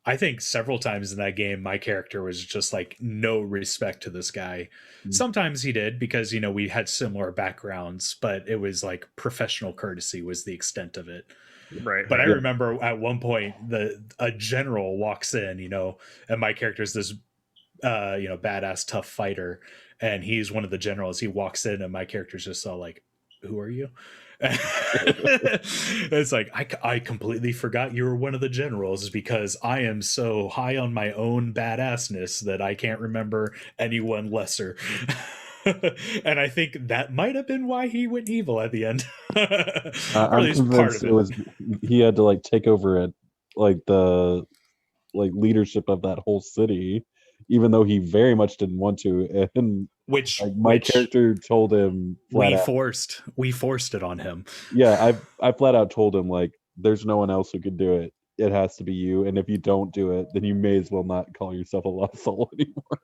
I think several times in that game, my character was just like, no respect to this guy. Mm-hmm. Sometimes he did because, we had similar backgrounds, but it was like professional courtesy was the extent of it. Right. But I remember at one point a general walks in, and my character is this, badass tough fighter. And he's one of the generals. He walks in and my character's just all like, who are you? It's like, I completely forgot you were one of the generals because I am so high on my own badassness that I can't remember anyone lesser. And I think that might have been why he went evil at the end. I'm convinced it was he had to take over the leadership of that whole city, even though he very much didn't want to. And my character told him we forced it on him. Yeah, I flat out told him there's no one else who could do it. It has to be you, and if you don't do it, then you may as well not call yourself a Lost Soul anymore.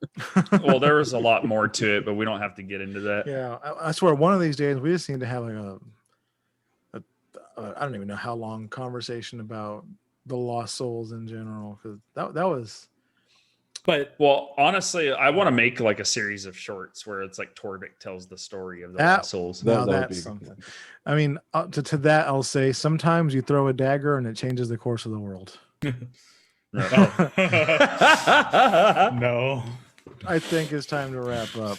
Well, there was a lot more to it, but we don't have to get into that. Yeah, I swear, one of these days we just need to have I don't even know how long conversation about the lost souls in general, because that was. But Well, honestly, I want to make like a series of shorts where it's like Torvik tells the story of the lost souls. Now That would that's be something. I mean, to that I'll say sometimes you throw a dagger and it changes the course of the world. no. I think it's time to wrap up.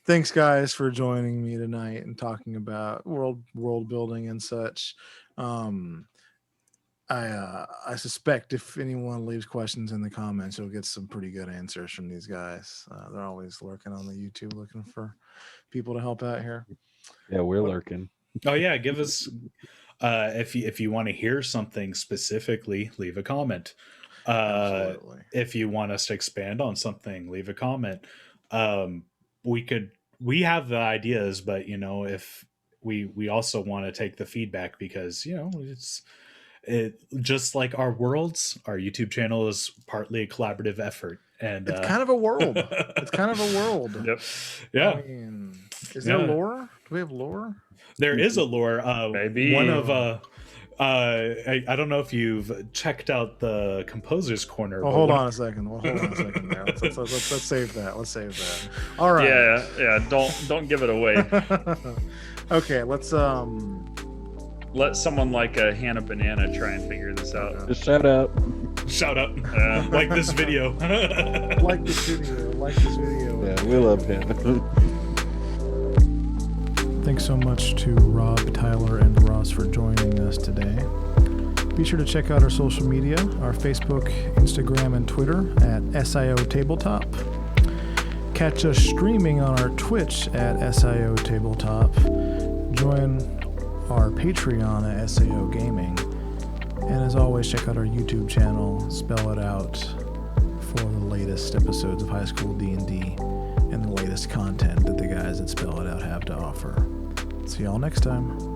Thanks, guys, for joining me tonight and talking about world building and such. I suspect if anyone leaves questions in the comments, you'll get some pretty good answers from these guys. They're always lurking on the YouTube looking for people to help out here. Yeah, we're lurking. Oh yeah, give us if you want to hear something specifically, leave a comment. Absolutely. If you want us to expand on something, leave a comment. We have the ideas, but if we also want to take the feedback, because it just like our worlds, our YouTube channel is partly a collaborative effort, and It's kind of a world. It's kind of a world. Yep. Yeah. I mean, is there lore? Do we have lore? There is a lore. Maybe one of I don't know if you've checked out the Composer's Corner. Well, hold on a second. There. Let's save that. Let's save that. All right. Yeah. Don't give it away. Okay. Let's Let someone like Hannah Banana try and figure this out. Just shout out. Like this video. like this video. Yeah, we love him. Thanks so much to Rob, Tyler, and Ross for joining us today. Be sure to check out our social media, our Facebook, Instagram, and Twitter at SIO Tabletop. Catch us streaming on our Twitch at SIO Tabletop. Join our Patreon at SAO Gaming. And as always, check out our YouTube channel, Spell It Out, for the latest episodes of High School DnD and the latest content that the guys at Spell It Out have to offer. See y'all next time.